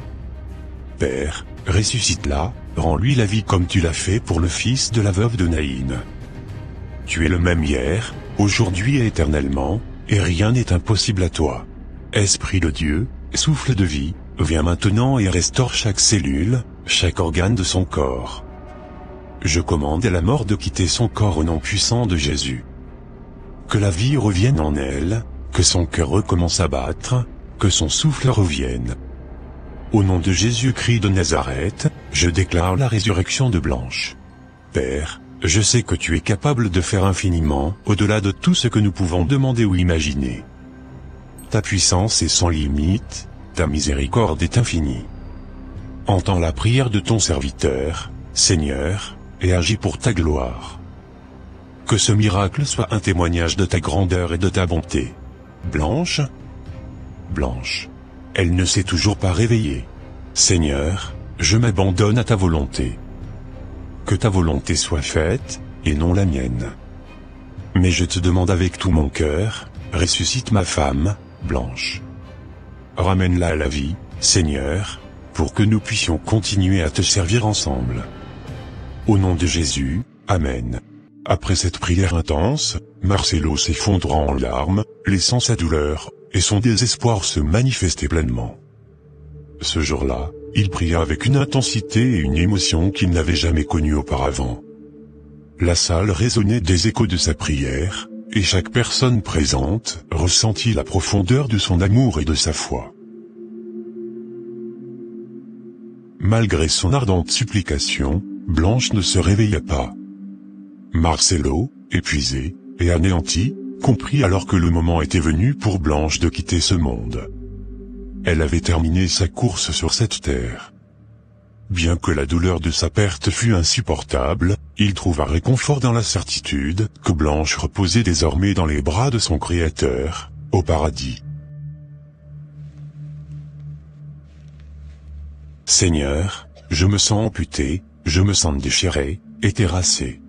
Père, ressuscite-la, rends-lui la vie comme tu l'as fait pour le fils de la veuve de Naïn. Tu es le même hier, aujourd'hui et éternellement, et rien n'est impossible à toi. Esprit de Dieu, souffle de vie, viens maintenant et restaure chaque cellule, chaque organe de son corps. Je commande à la mort de quitter son corps au nom puissant de Jésus. Que la vie revienne en elle, que son cœur recommence à battre, que son souffle revienne. Au nom de Jésus-Christ de Nazareth, je déclare la résurrection de Blanche. Père, je sais que tu es capable de faire infiniment, au-delà de tout ce que nous pouvons demander ou imaginer. Ta puissance est sans limite, ta miséricorde est infinie. Entends la prière de ton serviteur, Seigneur, et agis pour ta gloire. Que ce miracle soit un témoignage de ta grandeur et de ta bonté. Blanche? Blanche. Elle ne s'est toujours pas réveillée. Seigneur, je m'abandonne à ta volonté. Que ta volonté soit faite, et non la mienne. Mais je te demande avec tout mon cœur, ressuscite ma femme, Blanche. Ramène-la à la vie, Seigneur, pour que nous puissions continuer à te servir ensemble. Au nom de Jésus, Amen. Après cette prière intense, Marcello s'effondra en larmes, laissant sa douleur et son désespoir se manifester pleinement. Ce jour-là, il pria avec une intensité et une émotion qu'il n'avait jamais connue auparavant. La salle résonnait des échos de sa prière, et chaque personne présente ressentit la profondeur de son amour et de sa foi. Malgré son ardente supplication, Blanche ne se réveilla pas. Marcello, épuisé et anéanti, comprit alors que le moment était venu pour Blanche de quitter ce monde. Elle avait terminé sa course sur cette terre. Bien que la douleur de sa perte fût insupportable, il trouva réconfort dans la certitude que Blanche reposait désormais dans les bras de son Créateur, au paradis. Seigneur, je me sens amputé, je me sens déchiré, et terrassé.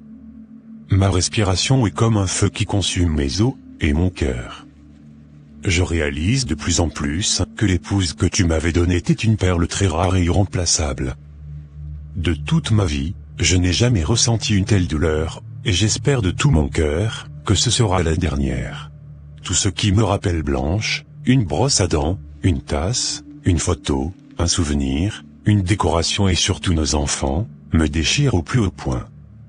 Ma respiration est comme un feu qui consume mes os, et mon cœur. Je réalise de plus en plus que l'épouse que tu m'avais donnée était une perle très rare et irremplaçable. De toute ma vie, je n'ai jamais ressenti une telle douleur, et j'espère de tout mon cœur que ce sera la dernière. Tout ce qui me rappelle Blanche, une brosse à dents, une tasse, une photo, un souvenir, une décoration et surtout nos enfants, me déchire au plus haut point.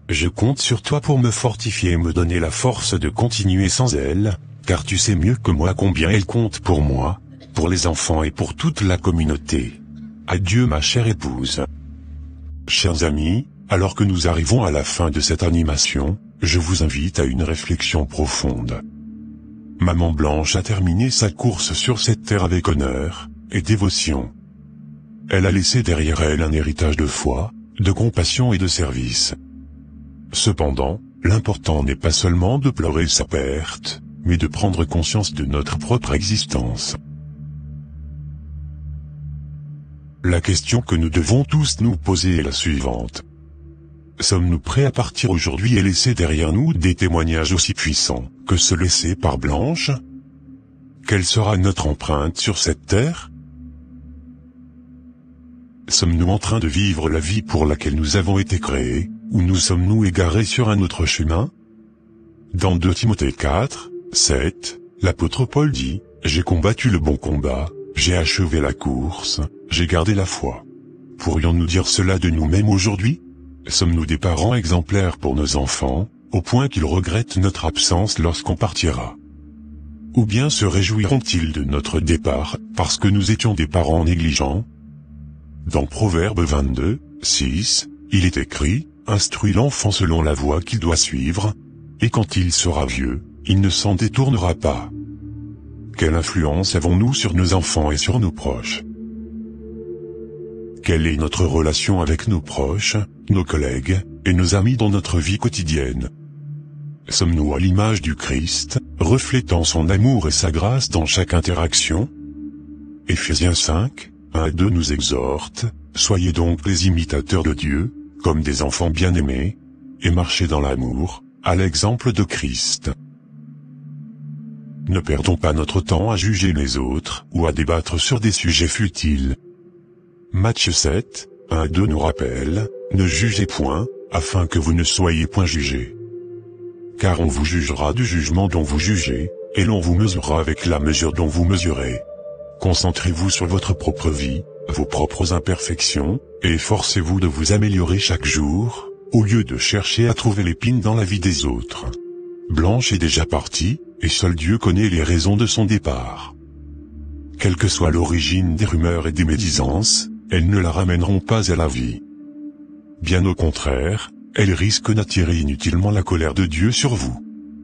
Je compte sur toi pour me fortifier et me donner la force de continuer sans elle, car tu sais mieux que moi combien elle compte pour moi, pour les enfants et pour toute la communauté. Adieu ma chère épouse. Chers amis, alors que nous arrivons à la fin de cette animation, je vous invite à une réflexion profonde. Maman Blanche a terminé sa course sur cette terre avec honneur et dévotion. Elle a laissé derrière elle un héritage de foi, de compassion et de service. Cependant, l'important n'est pas seulement de pleurer sa perte, mais de prendre conscience de notre propre existence. La question que nous devons tous nous poser est la suivante. Sommes-nous prêts à partir aujourd'hui et laisser derrière nous des témoignages aussi puissants que ceux laissés par Blanche? Quelle sera notre empreinte sur cette terre? Sommes-nous en train de vivre la vie pour laquelle nous avons été créés, ou nous sommes-nous égarés sur un autre chemin? Dans 2 Timothée 4, 7, l'apôtre Paul dit, « J'ai combattu le bon combat, j'ai achevé la course, j'ai gardé la foi. » Pourrions-nous dire cela de nous-mêmes aujourd'hui? Sommes-nous des parents exemplaires pour nos enfants, au point qu'ils regrettent notre absence lorsqu'on partira? Ou bien se réjouiront-ils de notre départ, parce que nous étions des parents négligents? Dans Proverbe 22, 6, il est écrit, « Instruis l'enfant selon la voie qu'il doit suivre, et quand il sera vieux, il ne s'en détournera pas. » Quelle influence avons-nous sur nos enfants et sur nos proches? Quelle est notre relation avec nos proches, nos collègues, et nos amis dans notre vie quotidienne? Sommes-nous à l'image du Christ, reflétant son amour et sa grâce dans chaque interaction? Éphésiens 5, 1-2 nous exhorte, « Soyez donc les imitateurs de Dieu, comme des enfants bien-aimés, et marchez dans l'amour, à l'exemple de Christ. » Ne perdons pas notre temps à juger les autres ou à débattre sur des sujets futiles. Matthieu 7, 1-2 nous rappelle, « Ne jugez point, afin que vous ne soyez point jugés. Car on vous jugera du jugement dont vous jugez, et l'on vous mesurera avec la mesure dont vous mesurez. Concentrez-vous sur votre propre vie, vos propres imperfections, et efforcez-vous de vous améliorer chaque jour, au lieu de chercher à trouver l'épine dans la vie des autres. » Blanche est déjà partie, et seul Dieu connaît les raisons de son départ. Quelle que soit l'origine des rumeurs et des médisances, elles ne la ramèneront pas à la vie. Bien au contraire, elles risquent d'attirer inutilement la colère de Dieu sur vous.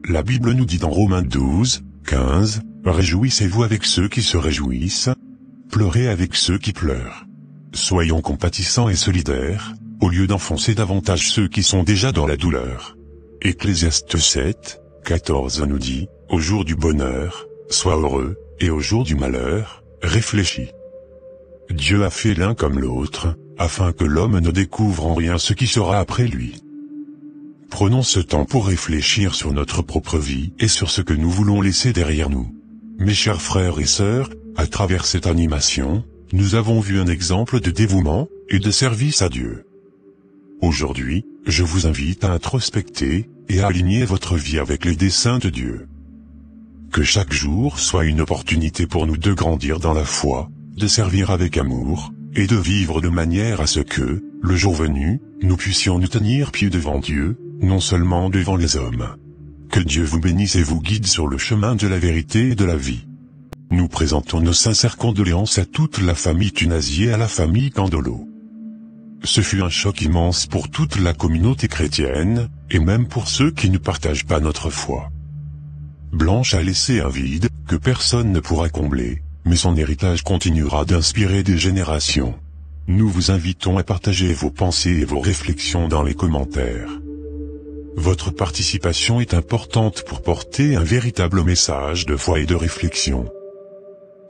La Bible nous dit dans Romains 12, 15, « Réjouissez-vous avec ceux qui se réjouissent, pleurez avec ceux qui pleurent. Soyons compatissants et solidaires, au lieu d'enfoncer davantage ceux qui sont déjà dans la douleur. » Ecclésiaste 7, 14 nous dit, « Au jour du bonheur, sois heureux, et au jour du malheur, réfléchis. » Dieu a fait l'un comme l'autre, afin que l'homme ne découvre en rien ce qui sera après lui. Prenons ce temps pour réfléchir sur notre propre vie et sur ce que nous voulons laisser derrière nous. Mes chers frères et sœurs, à travers cette animation, nous avons vu un exemple de dévouement et de service à Dieu. Aujourd'hui, je vous invite à introspecter et à aligner votre vie avec les desseins de Dieu. Que chaque jour soit une opportunité pour nous de grandir dans la foi, de servir avec amour, et de vivre de manière à ce que, le jour venu, nous puissions nous tenir pieds devant Dieu, non seulement devant les hommes. Que Dieu vous bénisse et vous guide sur le chemin de la vérité et de la vie. Nous présentons nos sincères condoléances à toute la famille Tunazi et à la famille Candolo. Ce fut un choc immense pour toute la communauté chrétienne, et même pour ceux qui ne partagent pas notre foi. Blanche a laissé un vide que personne ne pourra combler, mais son héritage continuera d'inspirer des générations. Nous vous invitons à partager vos pensées et vos réflexions dans les commentaires. Votre participation est importante pour porter un véritable message de foi et de réflexion.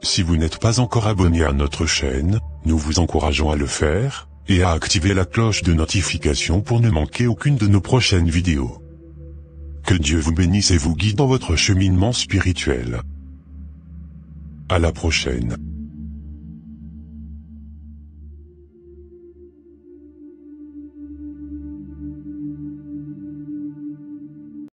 Si vous n'êtes pas encore abonné à notre chaîne, nous vous encourageons à le faire, et à activer la cloche de notification pour ne manquer aucune de nos prochaines vidéos. Que Dieu vous bénisse et vous guide dans votre cheminement spirituel. À la prochaine.